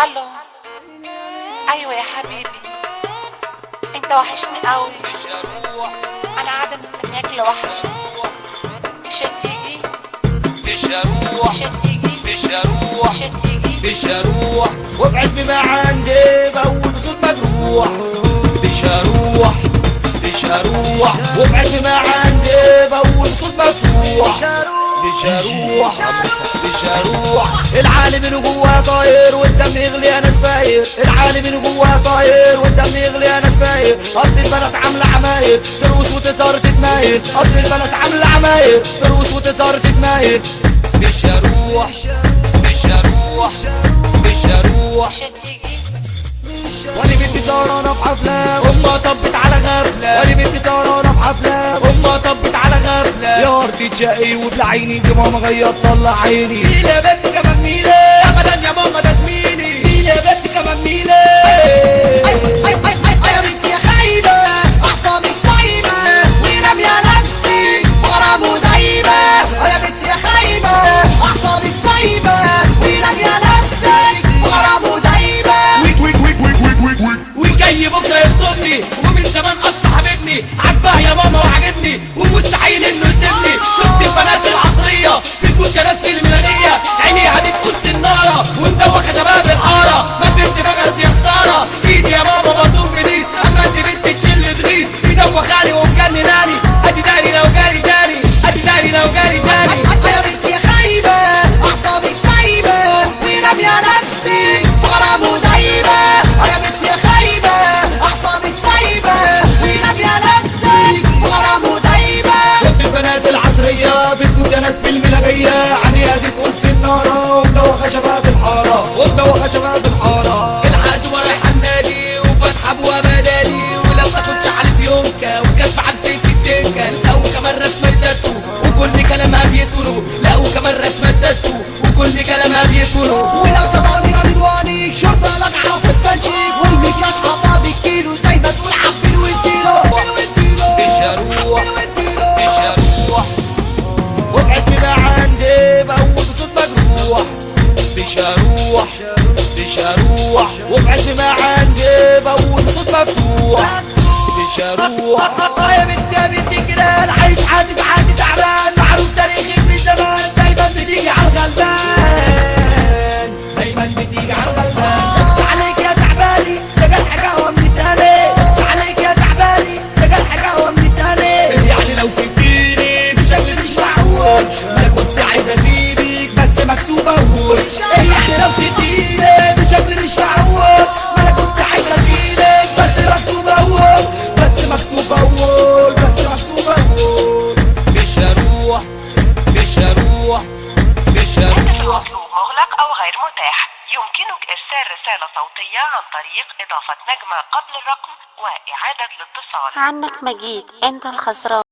الو. ايوه يا حبيبي، انت وحشني قوي. انا قاعده مستنياك لوحدي. مش هتيجي؟ مش هروح مش هتيجي؟ مش هروح مش هتيجي؟ مش هروح وابعد ما عندي بقول صوت مجروح. مش هروح مش هروح وابعد ما عندي بقول صوت مفتوح. مش هروح مش هروح. العالم اللي جواه طاير والدم يغلي انا سفاير. العالم اللي جواه طاير والدم يغلي انا سفاير. اصل البلد عامله عماير ترقص وتظهر تتمايل. اصل البلد عامله عماير ترقص وتظهر تتمايل. مش هروح مش هروح مش هروح. مش هتيجي؟ وانا بنتي سهرانه في حفله امها طبت على غفله. وانا بنتي سهرانه في حفله امها طبت على غفله. يا ارضي تشقي وبلا عيني دي ماما غير طلع عيني. مين يا بنتي كمان ميلي ابدا يا ماما ده زميلي. مين يا بنتي كمان ميلي. يا بنتي يا خايبة أعصابي سايبة ورامية نفسي غرام ودايبة. يا بنتي يا خايبة أعصابي سايبة ورامية نفسي غرام ودايبة. وجاي بكره يخطبني ومن زمان اصلا حبيبني. عجباه يا ماما وعجبني ومستحيل انه يسيبني. شفت البنات العصريه بتبوس كراسي في الميلانيه. عينيها دي تبص الناره ومدوخه شباب الحاره. ما البنت بقت يساره ايدي يا ماما مطلوب بليس. اما انت بنت تشيل تغيظ مدوخاني ومجنناني. ادي داري لو جاري تاني ادي داري لو جاري تاني. يا بنتي يا خايبة أعصابي سايبة ورامية نفسي غرام ودايبة. يا بنتي يا خايبة أعصابي سايبة ورامية نفسي غرام ودايبة. شفت البنات العصريه بتموت ناس في الملاغيه. عينيها دي تقص الناره ومدوخه شباب الحاره ومدوخه شباب الحاره. الحاج ورايح النادي وفاتحه ابواب نادي. ولو تاخد شحال في يومك وكاتبه على الفيس التنكه. لا وكمان رسمه تاتو وكل كلامها بيسولو. لا وكمان رسمه تاتو وكل كلامها بيسولو. ولو تضربي رضواني شرطة لقعة في التنشيك والمكياج حاطة بالكيلو زي ما تقول عبي واديله. مش هروح مش هروح وابعد ما عندي بقول بصوت مجروح. مش هروح مش هروح وابعد ما عندي بقول بصوت مفتوح. مش هروح. يا بنتي يا بنتي جلال عايش عادي تعبان. معروف تاريخك من زمان دايما بتيجي على الغلبان. دايما بتيجي على الغلبان. بس عليك يا تعباني ده جرح قهوه من التاني. بس عليك يا تعباني ده جرح قهوه من التاني. يعني لو سبتيني بشكل مش معقول انا كنت عايز اسيبك بس مكسوف اقول. يعني لو سبتيني بشكل مش معقول انا كنت عايز اسيبك بس مكسوف اقول. بس مكسوف اقول بس مكسوف اقول. مش هروح مش هروح مش هذا هروح. المطلوب مغلق أو غير متاح. يمكنك إرسال رسالة صوتية عن طريق إضافة نجمة قبل الرقم وإعادة الاتصال. عنك ما جيت، انت الخسران.